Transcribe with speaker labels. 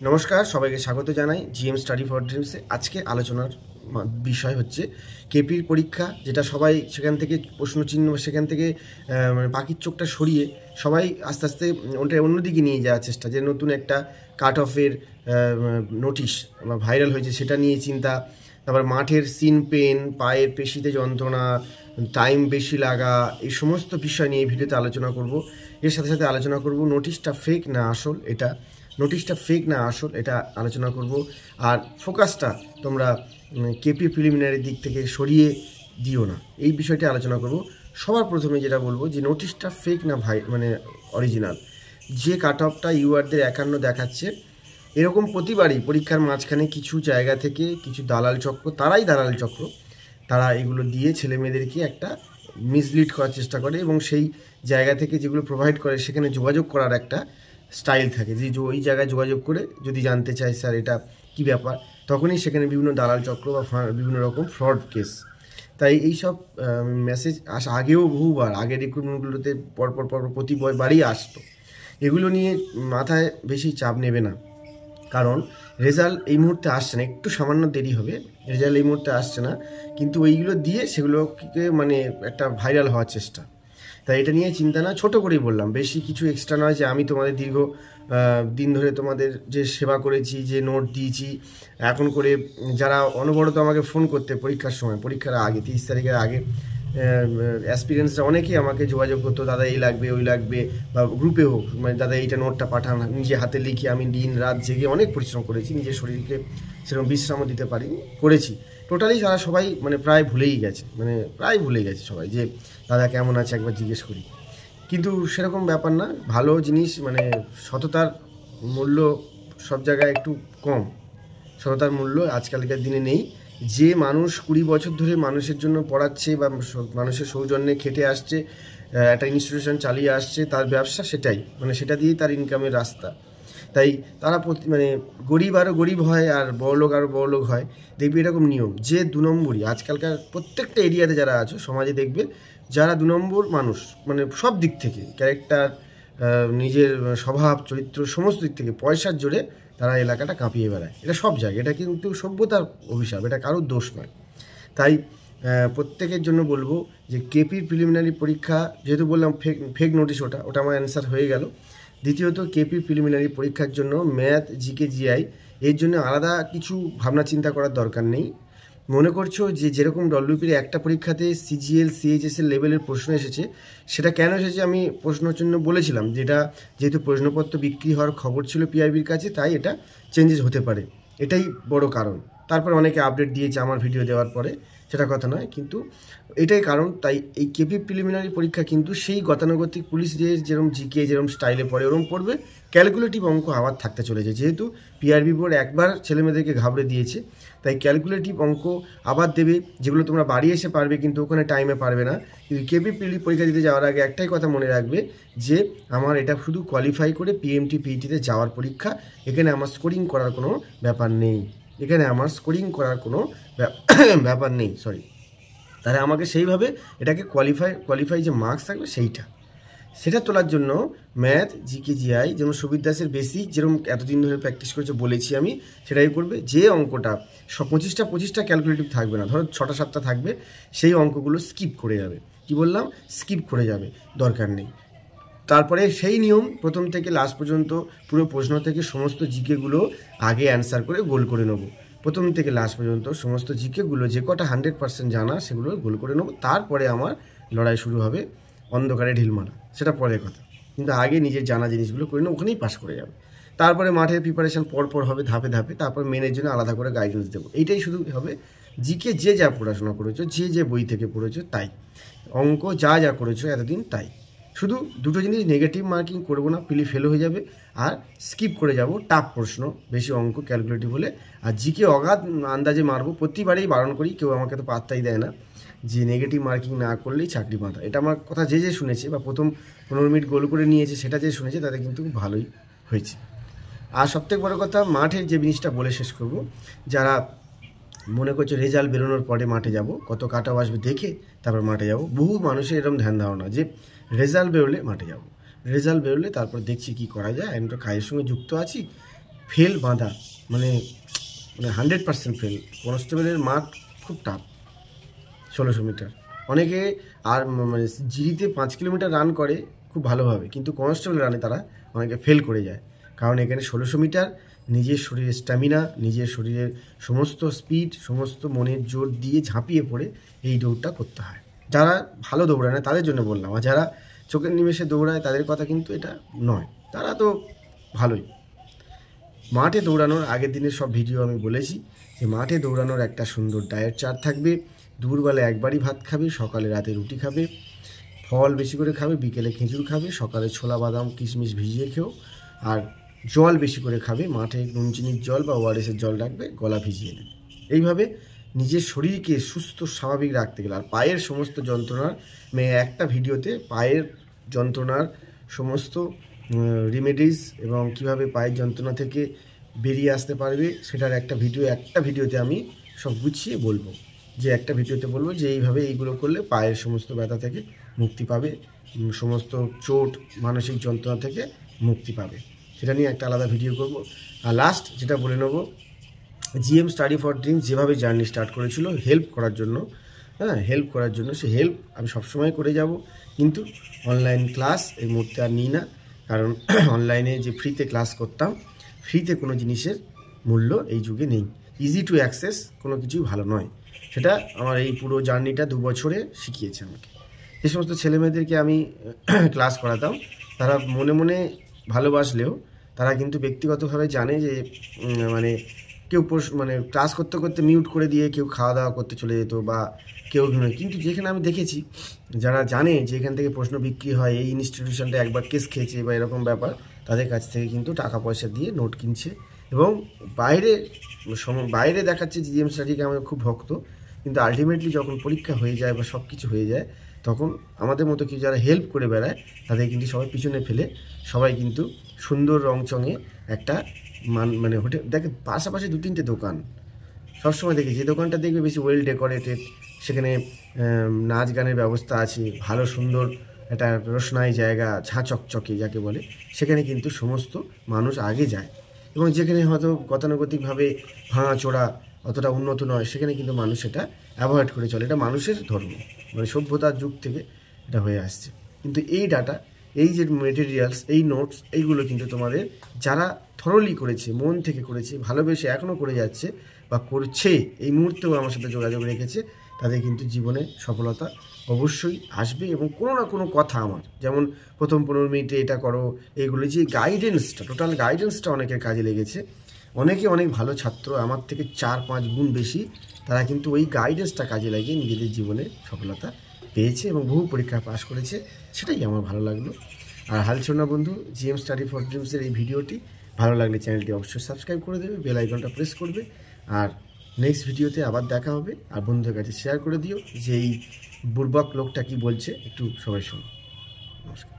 Speaker 1: নমস্কার, সবাইকে স্বাগত জানাই জিএম স্টাডি ফর ড্রিমসে। আজকে আলোচনার বিষয় হচ্ছে কেপির পরীক্ষা, যেটা সবাই সেখান থেকে প্রশ্নচিহ্ন, সেখান থেকে মানে পাখির চোখটা সরিয়ে সবাই আস্তে আস্তে ওটা অন্যদিকে নিয়ে যাওয়ার চেষ্টা, যে নতুন একটা কাট অফের নোটিশ ভাইরাল হয়েছে সেটা নিয়ে চিন্তা। তারপর মাঠের সিন পেন, পায়ের পেশিতে যন্ত্রণা, টাইম বেশি লাগা, এই সমস্ত বিষয় নিয়ে এই ভিডিওতে আলোচনা করব। এর সাথে সাথে আলোচনা করব নোটিশটা ফেক না আসল, এটা আলোচনা করব। আর ফোকাসটা তোমরা কেপি প্রিলিমিনারি দিক থেকে সরিয়ে দিও না, এই বিষয়টি আলোচনা করব। সবার প্রথমে যেটা বলবো যে নোটিশটা ফেক না মানে অরিজিনাল। যে কাট অফটা ইউআরদের 51 দেখাচ্ছে, এরকম প্রতিবারই পরীক্ষার মাঝখানে কিছু জায়গা থেকে কিছু দালাল চক্র, তারা এগুলো দিয়ে ছেলে মেয়েদেরকে একটা মিসলিড করার চেষ্টা করে, এবং সেই জায়গা থেকে যেগুলো প্রোভাইড করে সেখানে যোগাযোগ করার একটা স্টাইল থাকে, যে ওই জায়গায় যোগাযোগ করে যদি জানতে চাই স্যার এটা কি ব্যাপার, তখনই সেখানে বিভিন্ন দালাল চক্র বা বিভিন্ন রকম ফ্রড কেস। তাই এইসব মেসেজ আগেও বহুবার আগের রিক্রুটমেন্টগুলোতে পরপর প্রতিবারই আসতো। এগুলো নিয়ে মাথায় বেশি চাপ নেবে না, কারণ রেজাল্ট এই মুহূর্তে আসছে না, একটু সামান্য দেরি হবে, রেজাল্ট এই মুহূর্তে আসছে না, কিন্তু ওইগুলো দিয়ে সেগুলোকে মানে একটা ভাইরাল হওয়ার চেষ্টা। তাই এটা নিয়ে চিন্তা না, ছোটো করেই বললাম, বেশি কিছু এক্সট্রা নয় যে আমি তোমাদের দীর্ঘ দিন ধরে তোমাদের যে সেবা করেছি, যে নোট দিয়েছি, এখন করে যারা অনবরত আমাকে ফোন করতে পরীক্ষার সময়, পরীক্ষার আগে 30 তারিখের আগে অ্যাসপিরেন্টসরা অনেকেই আমাকে যোগাযোগ করতো, দাদা এই লাগবে ওই লাগবে, বা গ্রুপে হোক, মানে দাদা এইটা নোটটা পাঠান, নিজে হাতে লিখি। আমি দিন রাত জেগে অনেক পরিশ্রম করেছি, নিজের শরীরকে সেরকম বিশ্রামও দিতে পারিনি, করেছি। টোটালি তারা সবাই মানে প্রায় ভুলে গেছে সবাই, যে দাদা কেমন আছে একবার জিজ্ঞেস করি। কিন্তু সেরকম ব্যাপার না, ভালো জিনিস মানে সততার মূল্য সব জায়গায় একটু কম, সততার মূল্য আজকালকার দিনে নেই। যে মানুষ 20 বছর ধরে মানুষের জন্য পড়াচ্ছে বা মানুষের সৌজন্যে খেটে আসছে, একটা ইনস্টিটিউশন চালিয়ে আসছে, তার ব্যবসা সেটাই, মানে সেটা দিয়েই তার ইনকামের রাস্তা। তাই তারা মানে গরিব আরও গরিব হয়, আর বড়লোক আরও বড়লোক হয়। দেখবি এরকম নিয়ম, যে 2 নম্বরই আজকালকার প্রত্যেকটা এরিয়াতে যারা আছো সমাজে, দেখবে যারা 2 নম্বর মানুষ, মানে সব দিক থেকে ক্যারেক্টার, নিজের স্বভাব চরিত্র সমস্ত দিক থেকে পয়সার জোরে তারা এলাকাটা কাঁপিয়ে বেড়ায়। এটা সব জায়গায়, এটা কিন্তু সভ্যতার অভিশাপ, এটা কারোর দোষ নয়। তাই প্রত্যেকের জন্য বলবো যে কেপির প্রিলিমিনারি পরীক্ষা, যেহেতু বললাম ফেক নোটিশ, ওটা আমার অ্যান্সার হয়ে গেল। দ্বিতীয়ত, কেপি প্রিলিমিনারি পরীক্ষার জন্য ম্যাথ, জিকে, জিআই এর জন্য আলাদা কিছু ভাবনা চিন্তা করার দরকার নেই। মনে করছো যে যেরকম ডব্লিউপির একটা পরীক্ষাতে সিজিএল সিএইচএসের লেভেলের প্রশ্ন এসেছে, সেটা কেন এসেছে আমি প্রশ্নচিহ্ন বলেছিলাম, যেটা যেহেতু প্রশ্নপত্র বিক্রি হওয়ার খবর ছিল পিআরবির কাছে, তাই এটা চেঞ্জেস হতে পারে, এটাই বড় কারণ। তারপর অনেকে আপডেট দিয়েছে আমার ভিডিও দেওয়ার পরে, সেটা কথা নয়, কিন্তু এটাই কারণ। তাই এই কেপি প্রিলিমিনারি পরীক্ষা কিন্তু সেই গতানুগতিক পুলিশ যেরকম জিকে যেরকম স্টাইলে পড়ে ওরকম পড়বে, ক্যালকুলেটিভ অঙ্ক আবার থাকতে চলেছে। যেহেতু পিআরবি বোর্ড একবার ছেলেমেয়েদেরকে ঘাবড়ে দিয়েছে, তাই ক্যালকুলেটিভ অঙ্ক আবার দেবে, যেগুলো তোমরা বাড়ি এসে পারবে, কিন্তু ওখানে টাইমে পারবে না। কিন্তু কেপি পরীক্ষা দিতে যাওয়ার আগে একটাই কথা মনে রাখবে, যে আমার এটা শুধু কোয়ালিফাই করে পিএমটি পিইটিতে যাওয়ার পরীক্ষা, এখানে আমার স্কোরিং করার কোনো ব্যাপার নেই, তাহলে আমাকে সেইভাবে এটাকে কোয়ালিফাই যে মার্কস থাকবে সেটা তোলার জন্য ম্যাথ, জিকে, জিআই, যেমন সুবির দাসের বেসিক যেরকম এতদিন ধরে প্র্যাকটিস করেছে বলেছি আমি, সেটাই করবে। যে অঙ্কটা 25টা ক্যালকুলেটিভ থাকবে না, ধরো 6টা 7টা থাকবে, সেই অঙ্কগুলো স্কিপ করে যাবে, দরকার নেই। তারপরে সেই নিয়ম, প্রথম থেকে লাস্ট পর্যন্ত পুরো প্রশ্ন থেকে সমস্ত জিকেগুলো আগে অ্যান্সার করে গোল করে নেবো। প্রথম থেকে লাস্ট পর্যন্ত সমস্ত জিকেগুলো যে কটা 100% জানা, সেগুলো গোল করে নেবো। তারপরে আমার লড়াই শুরু হবে অন্ধকারে ঢিল মারা, সেটা পরের কথা, কিন্তু আগে নিজের জানা জিনিসগুলো করে নেবো, ওখানেই পাস করে যাবে। তারপরে মাঠের প্রিপারেশান পরপর হবে ধাপে ধাপে, তারপর মেনের জন্য আলাদা করে গাইডেন্স দেবো। এইটাই শুধু হবে। জিকে যে যা পড়াশোনা করেছো, যে বই থেকে পড়েছো তাই, অঙ্ক যা করেছো এতদিন তাই। শুধু দুটো জিনিস নেগেটিভ মার্কিং করবো না, ফেল হয়ে যাবে, আর স্কিপ করে যাব টাফ প্রশ্ন, বেশি অঙ্ক ক্যালকুলেটিভ হলে। আর জিকে অগাধ আন্দাজে মারবো, প্রতিবারেই বারণ করি, কেউ আমাকে তো পাত্তাই দেয় না, যে নেগেটিভ মার্কিং না করলেই চাকরি বাঁধা। এটা আমার কথা যে শুনেছে, বা প্রথম 15 মিনিট গোল করে নিয়েছে, সেটা যে শুনেছে, তাতে কিন্তু ভালোই হয়েছে। আর সবথেকে বড় কথা, মাঠের যে জিনিসটা বলে শেষ করব, যারা মনে করছে রেজাল্ট বেরোনোর পরে মাঠে যাব, কত কাট অফ আসবে দেখে তারপর মাঠে যাব, বহু মানুষের এরকম ধ্যান ধারণা যে রেজাল্ট বেরোলে মাঠে যাব, তারপর দেখছি কি করা যায়, আমি তো কাজের সঙ্গে যুক্ত আছি, ফেল বাঁধা, মানে 100% ফেল। কনস্টেবলের মাঠ খুব টাফ 1600 মিটার। অনেকে আর মানে জিরিতে 5 কিলোমিটার রান করে খুব ভালোভাবে, কিন্তু কনস্টেবল রানে তারা অনেকে ফেল করে যায়, কারণ এখানে 1600 মিটার নিজের শরীরের স্ট্যামিনা, নিজের শরীরের সমস্ত স্পিড, সমস্ত মনের জোর দিয়ে ঝাঁপিয়ে পড়ে এই দৌড়টা করতে হয়। যারা ভালো দৌড়ায় না তাদের জন্য বললাম, আর যারা চোখের নিমেষে দৌড়ায় তাদের কথা কিন্তু এটা নয়, তারা তো ভালোই। মাঠে দৌড়ানোর আগের দিনের সব ভিডিও আমি বলেছি যে মাঠে দৌড়ানোর একটা সুন্দর ডায়েট চার্ট থাকবে। দুপুরবেলা একবারই ভাত খাবে, সকালে রাতে রুটি খাবে, ফল বেশি করে খাবে, বিকেলে খেজুর খাবে, সকালে ছোলা বাদাম কিশমিশ ভিজিয়ে খেও, আর জল বেশি করে খাবে। মাঠে নুন চিনির জল বা ওআরএসের জল রাখবে, গলা ভিজিয়ে নেবে। এইভাবে নিজের শরীরকে সুস্থ স্বাভাবিক রাখতে গেলে, আর পায়ের সমস্ত যন্ত্রণার একটা ভিডিওতে পায়ের যন্ত্রণার সমস্ত রিমেডিস এবং কিভাবে পায়ের যন্ত্রণা থেকে বেরিয়ে আসতে পারবে সেটার একটা ভিডিওতে আমি সব গুছিয়ে বলবো, যে একটা ভিডিওতে বলবো যে এইভাবে এইগুলো করলে পায়ের সমস্ত ব্যথা থেকে মুক্তি পাবে, সমস্ত চোট মানসিক যন্ত্রণা থেকে মুক্তি পাবে। সেটা নিয়ে একটা আলাদা ভিডিও করব। আর লাস্ট যেটা বলে নেবো, জিএম স্টাডি ফর ড্রিমস যেভাবে জার্নি স্টার্ট করেছিল হেল্প করার জন্য, হেল্প করার জন্য, সে হেল্প আমি সবসময় করে যাব, কিন্তু অনলাইন ক্লাস এই মুহূর্তে আর নিই না, কারণ অনলাইনে যে ফ্রিতে ক্লাস করতাম, ফ্রিতে কোনো জিনিসের মূল্য এই যুগে নেই। ইজি টু অ্যাক্সেস কোনো কিছুই ভালো নয়। সেটা আমার এই পুরো জার্নিটা 2 বছরে শিখিয়েছে আমাকে। যে সমস্ত ছেলেমেয়েদেরকে আমি ক্লাস করাতাম তারা মনে মনে ভালোবাসলেও তারা কিন্তু ব্যক্তিগতভাবে জানে যে মানে কেউ মানে ক্লাস করতে করতে মিউট করে দিয়ে কেউ খাওয়া দাওয়া করতে চলে যেত, বা কেউ, কিন্তু যেখানে আমি দেখেছি যারা জানে যে এখান থেকে প্রশ্ন বিক্রি হয়, এই ইনস্টিটিউশনটা একবার কেস খেয়েছে বা এরকম ব্যাপার, তাদের কাছ থেকে কিন্তু টাকা পয়সা দিয়ে নোট কিনছে, এবং বাইরে দেখাচ্ছে জিএম স্টাডিকে আমি খুব ভক্ত, কিন্তু আলটিমেটলি যখন পরীক্ষা হয়ে যায় বা সব কিছু হয়ে যায়, তখন আমাদের মতো কেউ যারা হেল্প করে বেড়ায় তাদের কিন্তু সবাই পিছনে ফেলে, সবাই কিন্তু সুন্দর রংচঙে একটা মানে হোটেল দেখে, পাশাপাশি 2-3টে দোকান সবসময় দেখি, যে দোকানটা দেখবে বেশি ওয়েল ডেকোরেটেড, সেখানে নাচ গানের ব্যবস্থা আছে, ভালো সুন্দর একটা রোশনাই জায়গা, ঝাঁ চকচকে যাকে বলে, সেখানে কিন্তু সমস্ত মানুষ আগে যায়। এবং যেখানে হয়তো গতানুগতিকভাবে ভাঙাচোরা অতটা উন্নত নয়, সেখানে কিন্তু মানুষ এটা অ্যাভয়েড করে চলে। এটা মানুষের ধর্ম, মানে সভ্যতার যুগ থেকে এটা হয়ে আসছে। কিন্তু এই ডাটা, এই যে মেটেরিয়ালস, এই নোটস, এইগুলো কিন্তু তোমাদের যারা থরলি করেছে, মন থেকে করেছে, ভালোবেসে এখনও করে যাচ্ছে বা করছে, এই মুহূর্তেও আমার সাথে যোগাযোগ রেখেছে, তাদের কিন্তু জীবনে সফলতা অবশ্যই আসবে। এবং কোনো না কোনো কথা আমার, যেমন প্রথম 15 মিনিটে এটা করো, এইগুলো যে গাইডেন্সটা, টোটাল গাইডেন্সটা অনেকের কাজে লেগেছে। অনেকে অনেক ভালো ছাত্র, আমার থেকে 4-5 গুণ বেশি, তারা কিন্তু ওই গাইডেন্সটা কাজে লাগিয়ে নিজেদের জীবনে সফলতা পেয়েছে এবং বহু পরীক্ষায় পাশ করেছে। সেটাই আমার ভালো লাগলো। আর হাল ছোড়ো না বন্ধু, জিএম স্টাডি ফর ড্রিমসের এই ভিডিওটি ভালো লাগলে চ্যানেলটি অবশ্যই সাবস্ক্রাইব করে দেবে, বেল আইকনটা প্রেস করবে, আর নেক্সট ভিডিওতে আবার দেখা হবে। আর বন্ধুদের কাছে শেয়ার করে দিও যে এই বুর্বক লোকটা কি বলছে, একটু সবাই শোনো। নমস্কার।